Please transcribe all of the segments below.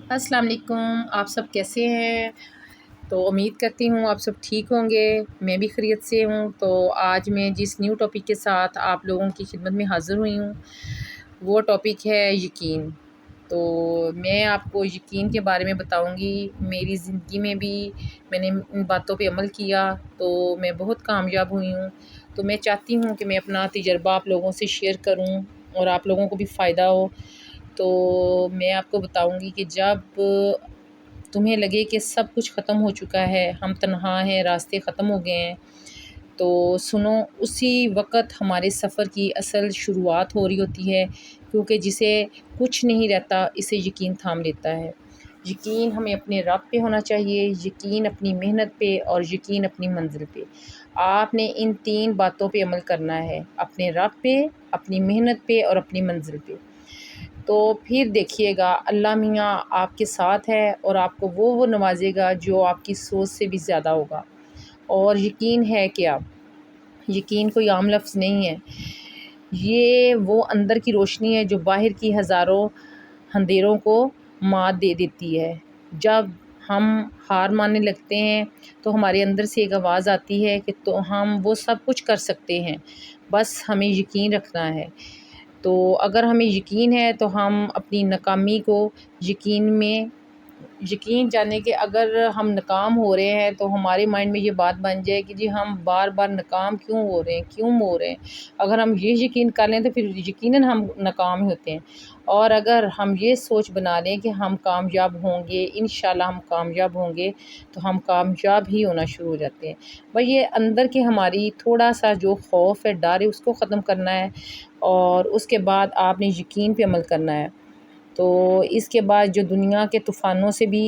السلام علیکم، آپ سب کیسے ہیں؟ تو امید کرتی ہوں آپ سب ٹھیک ہوں گے، میں بھی خیریت سے ہوں۔ تو آج میں جس نیو ٹاپک کے ساتھ آپ لوگوں کی خدمت میں حاضر ہوئی ہوں وہ ٹاپک ہے یقین۔ تو میں آپ کو یقین کے بارے میں بتاؤں گی۔ میری زندگی میں بھی میں نے ان باتوں پہ عمل کیا تو میں بہت کامیاب ہوئی ہوں۔ تو میں چاہتی ہوں کہ میں اپنا تجربہ آپ لوگوں سے شیئر کروں اور آپ لوگوں کو بھی فائدہ ہو۔ تو میں آپ کو بتاؤں گی کہ جب تمہیں لگے کہ سب کچھ ختم ہو چکا ہے، ہم تنہا ہیں، راستے ختم ہو گئے ہیں، تو سنو، اسی وقت ہمارے سفر کی اصل شروعات ہو رہی ہوتی ہے، کیونکہ جسے کچھ نہیں رہتا اسے یقین تھام لیتا ہے۔ یقین ہمیں اپنے رب پہ ہونا چاہیے، یقین اپنی محنت پہ اور یقین اپنی منزل پہ۔ آپ نے ان 3 باتوں پہ عمل کرنا ہے، اپنے رب پہ، اپنی محنت پہ اور اپنی منزل پہ۔ تو پھر دیکھیے گا اللہ میاں آپ کے ساتھ ہے اور آپ کو وہ نوازے گا جو آپ کی سوچ سے بھی زیادہ ہوگا۔ اور یقین ہے کیا؟ یقین کوئی عام لفظ نہیں ہے، یہ وہ اندر کی روشنی ہے جو باہر کی ہزاروں اندھیروں کو مات دے دیتی ہے۔ جب ہم ہار ماننے لگتے ہیں تو ہمارے اندر سے ایک آواز آتی ہے کہ تو ہم وہ سب کچھ کر سکتے ہیں، بس ہمیں یقین رکھنا ہے۔ تو اگر ہمیں یقین ہے تو ہم اپنی ناکامی کو یقین جانے کہ اگر ہم ناکام ہو رہے ہیں تو ہمارے مائنڈ میں یہ بات بن جائے کہ جی ہم بار بار ناکام کیوں ہو رہے ہیں۔ اگر ہم یہ یقین کر لیں تو پھر یقیناً ہم ناکام ہی ہوتے ہیں۔ اور اگر ہم یہ سوچ بنا لیں کہ ہم کامیاب ہوں گے، انشاءاللہ ہم کامیاب ہوں گے، تو ہم کامیاب ہی ہونا شروع ہو جاتے ہیں۔ بھئی یہ اندر کے ہماری تھوڑا سا جو خوف ہے، ڈر ہے، اس کو ختم کرنا ہے اور اس کے بعد آپ نے یقین پہ عمل کرنا ہے۔ تو اس کے بعد جو دنیا کے طوفانوں سے بھی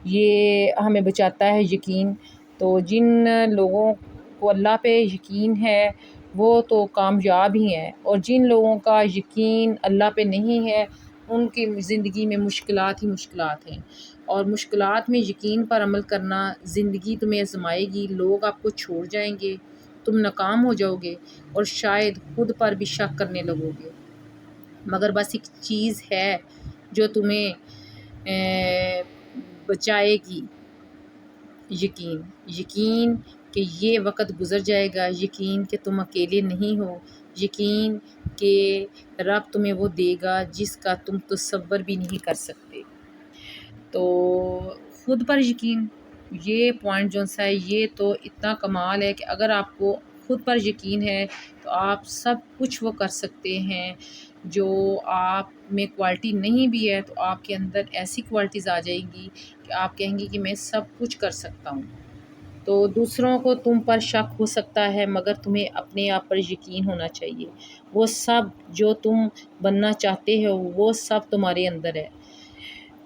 یہ ہمیں بچاتا ہے یقین۔ تو جن لوگوں کو اللہ پہ یقین ہے وہ تو کامیاب ہی ہیں، اور جن لوگوں کا یقین اللہ پہ نہیں ہے ان کی زندگی میں مشکلات ہی مشکلات ہیں۔ اور مشکلات میں یقین پر عمل کرنا، زندگی تمہیں آزمائے گی، لوگ آپ کو چھوڑ جائیں گے، تم ناکام ہو جاؤ گے اور شاید خود پر بھی شک کرنے لگو گے، مگر بس ایک چیز ہے جو تمہیں بچائے گی، یقین کہ یہ وقت گزر جائے گا، یقین کہ تم اکیلے نہیں ہو، یقین کہ رب تمہیں وہ دے گا جس کا تم تصور بھی نہیں کر سکتے۔ تو خود پر یقین، یہ پوائنٹ جو سا ہے یہ تو اتنا کمال ہے کہ اگر آپ کو خود پر یقین ہے تو آپ سب کچھ وہ کر سکتے ہیں۔ جو آپ میں کوالٹی نہیں بھی ہے تو آپ کے اندر ایسی کوالٹیز آ جائیں گی کہ آپ کہیں گی کہ میں سب کچھ کر سکتا ہوں۔ تو دوسروں کو تم پر شک ہو سکتا ہے مگر تمہیں اپنے آپ پر یقین ہونا چاہیے۔ وہ سب جو تم بننا چاہتے ہو وہ سب تمہارے اندر ہے۔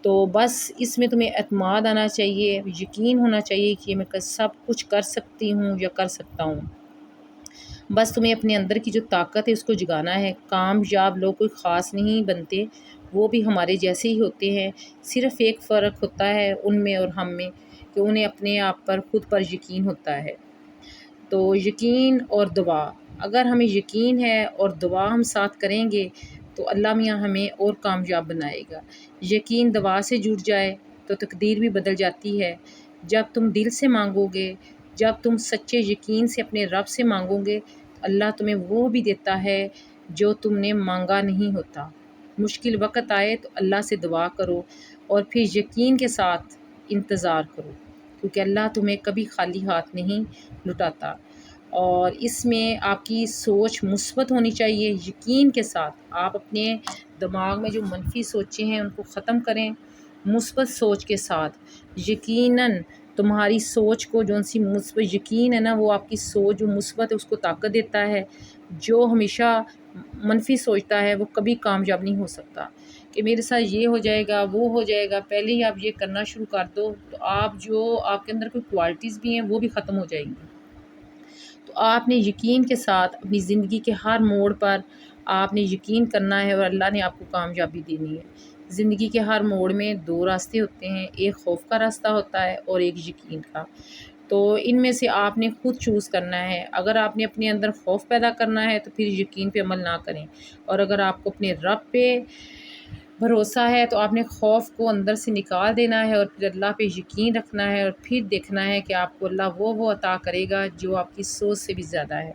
تو بس اس میں تمہیں اعتماد آنا چاہیے، یقین ہونا چاہیے کہ میں سب کچھ کر سکتی ہوں یا کر سکتا ہوں۔ بس تمہیں اپنے اندر کی جو طاقت ہے اس کو جگانا ہے۔ کامیاب لوگ کوئی خاص نہیں بنتے، وہ بھی ہمارے جیسے ہی ہوتے ہیں، صرف ایک فرق ہوتا ہے ان میں اور ہم میں کہ انہیں اپنے آپ پر خود پر یقین ہوتا ہے۔ تو یقین اور دعا، اگر ہمیں یقین ہے اور دعا ہم ساتھ کریں گے تو اللہ میاں ہمیں اور کامیاب بنائے گا۔ یقین دعا سے جڑ جائے تو تقدیر بھی بدل جاتی ہے۔ جب تم دل سے مانگو گے، جب تم سچے یقین سے اپنے رب سے مانگو گے تو اللہ تمہیں وہ بھی دیتا ہے جو تم نے مانگا نہیں ہوتا۔ مشکل وقت آئے تو اللہ سے دعا کرو اور پھر یقین کے ساتھ انتظار کرو، کیونکہ اللہ تمہیں کبھی خالی ہاتھ نہیں لٹاتا۔ اور اس میں آپ کی سوچ مثبت ہونی چاہیے، یقین کے ساتھ آپ اپنے دماغ میں جو منفی سوچیں ہیں ان کو ختم کریں، مثبت سوچ کے ساتھ۔ یقیناً تمہاری سوچ کو جو سی مثبت یقین ہے نا، وہ آپ کی سوچ جو مثبت ہے اس کو طاقت دیتا ہے۔ جو ہمیشہ منفی سوچتا ہے وہ کبھی کامیاب نہیں ہو سکتا کہ میرے ساتھ یہ ہو جائے گا، وہ ہو جائے گا۔ پہلے ہی آپ یہ کرنا شروع کر دو تو آپ کے اندر کوئی کوالٹیز بھی ہیں وہ بھی ختم ہو جائیں گی۔ تو آپ نے یقین کے ساتھ اپنی زندگی کے ہر موڑ پر آپ نے یقین کرنا ہے اور اللہ نے آپ کو کامیابی دینی ہے۔ زندگی کے ہر موڑ میں 2 راستے ہوتے ہیں، ایک خوف کا راستہ ہوتا ہے اور ایک یقین کا۔ تو ان میں سے آپ نے خود چوز کرنا ہے۔ اگر آپ نے اپنے اندر خوف پیدا کرنا ہے تو پھر یقین پہ عمل نہ کریں، اور اگر آپ کو اپنے رب پہ بھروسہ ہے تو آپ نے خوف کو اندر سے نکال دینا ہے اور پھر اللہ پہ یقین رکھنا ہے، اور پھر دیکھنا ہے کہ آپ کو اللہ وہ عطا کرے گا جو آپ کی سوچ سے بھی زیادہ ہے۔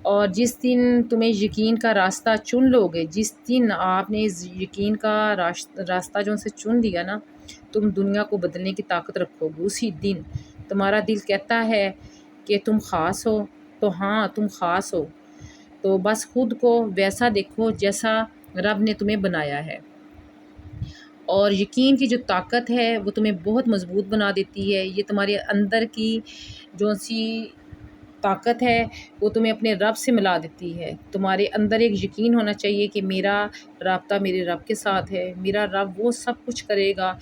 اور جس دن تمہیں یقین کا راستہ چن لو گے، جس دن آپ نے اس یقین کا راستہ جو ان سے چن لیا نا، تم دنیا کو بدلنے کی طاقت رکھو گے۔ اسی دن تمہارا دل کہتا ہے کہ تم خاص ہو، تو ہاں تم خاص ہو، تو بس خود کو ویسا دیکھو جیسا رب نے تمہیں بنایا ہے۔ اور یقین کی جو طاقت ہے وہ تمہیں بہت مضبوط بنا دیتی ہے۔ یہ تمہارے اندر کی جو سی طاقت ہے وہ تمہیں اپنے رب سے ملا دیتی ہے۔ تمہارے اندر ایک یقین ہونا چاہیے کہ میرا رابطہ میرے رب کے ساتھ ہے، میرا رب وہ سب کچھ کرے گا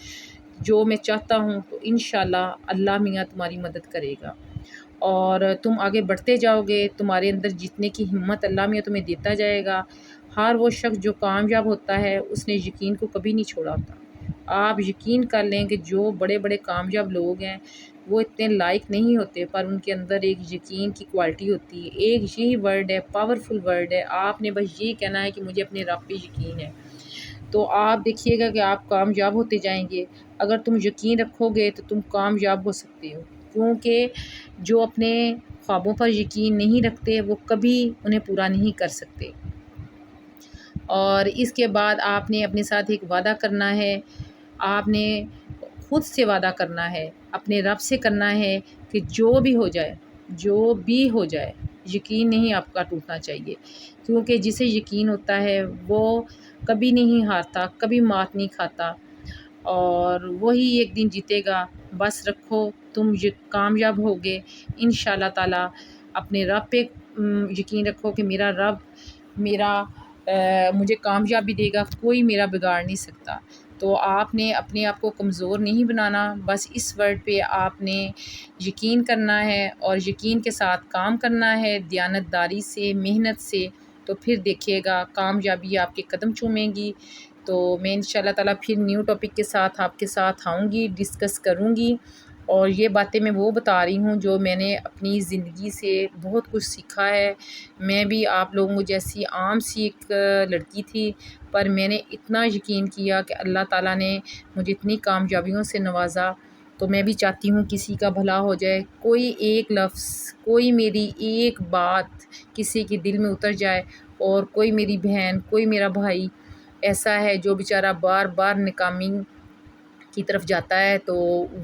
جو میں چاہتا ہوں، تو انشاءاللہ اللہ میاں تمہاری مدد کرے گا اور تم آگے بڑھتے جاؤ گے۔ تمہارے اندر جیتنے کی ہمت اللہ میاں تمہیں دیتا جائے گا۔ ہر وہ شخص جو کامیاب ہوتا ہے اس نے یقین کو کبھی نہیں چھوڑا ہوتا۔ آپ یقین کر لیں کہ جو بڑے بڑے کامیاب لوگ ہیں وہ اتنے لائق نہیں ہوتے، پر ان کے اندر ایک یقین کی کوالٹی ہوتی ہے۔ ایک یہی ورڈ ہے، پاورفل ورڈ ہے، آپ نے بس یہ کہنا ہے کہ مجھے اپنے رب پہ یقین ہے، تو آپ دیکھیے گا کہ آپ کامیاب ہوتے جائیں گے۔ اگر تم یقین رکھو گے تو تم کامیاب ہو سکتے ہو، کیونکہ جو اپنے خوابوں پر یقین نہیں رکھتے وہ کبھی انہیں پورا نہیں کر سکتے۔ اور اس کے بعد آپ نے اپنے ساتھ ایک وعدہ کرنا ہے، آپ نے خود سے وعدہ کرنا ہے، اپنے رب سے کرنا ہے کہ جو بھی ہو جائے، جو بھی ہو جائے، یقین نہیں آپ کا ٹوٹنا چاہیے، کیونکہ جسے یقین ہوتا ہے وہ کبھی نہیں ہارتا، کبھی مات نہیں کھاتا، اور وہی ایک دن جیتے گا۔ بس رکھو، تم کامیاب ہوگے انشاءاللہ تعالی۔ اپنے رب پہ یقین رکھو کہ میرا رب میرا مجھے کامیابی دے گا، کوئی میرا بگاڑ نہیں سکتا۔ تو آپ نے اپنے آپ کو کمزور نہیں بنانا، بس اس ورڈ پہ آپ نے یقین کرنا ہے اور یقین کے ساتھ کام کرنا ہے، دیانتداری سے، محنت سے، تو پھر دیکھیے گا کامیابی آپ کے قدم چومیں گی۔ تو میں انشاءاللہ تعالیٰ پھر نیو ٹاپک کے ساتھ آپ کے ساتھ آؤں گی، ڈسکس کروں گی، اور یہ باتیں میں وہ بتا رہی ہوں جو میں نے اپنی زندگی سے بہت کچھ سیکھا ہے۔ میں بھی آپ لوگوں جیسی عام سی ایک لڑکی تھی، پر میں نے اتنا یقین کیا کہ اللہ تعالیٰ نے مجھے اتنی کامیابیوں سے نوازا، تو میں بھی چاہتی ہوں کسی کا بھلا ہو جائے، کوئی ایک لفظ، کوئی میری ایک بات کسی کے دل میں اتر جائے، اور کوئی میری بہن، کوئی میرا بھائی ایسا ہے جو بیچارہ بار بار ناکامی کی طرف جاتا ہے، تو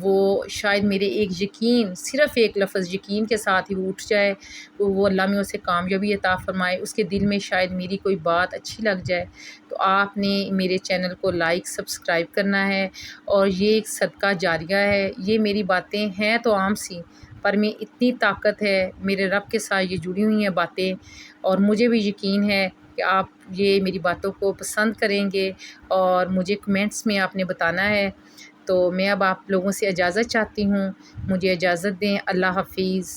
وہ شاید میرے ایک یقین، صرف ایک لفظ یقین کے ساتھ ہی وہ اٹھ جائے، وہ اللہ میں اسے کامیابی عطا فرمائے، اس کے دل میں شاید میری کوئی بات اچھی لگ جائے۔ تو آپ نے میرے چینل کو لائک سبسکرائب کرنا ہے، اور یہ ایک صدقہ جاریہ ہے۔ یہ میری باتیں ہیں تو عام سی، پر میں اتنی طاقت ہے میرے رب کے ساتھ یہ جڑی ہوئی ہیں باتیں، اور مجھے بھی یقین ہے کہ آپ یہ میری باتوں کو پسند کریں گے، اور مجھے کمنٹس میں آپ نے بتانا ہے۔ تو میں اب آپ لوگوں سے اجازت چاہتی ہوں، مجھے اجازت دیں، اللہ حافظ۔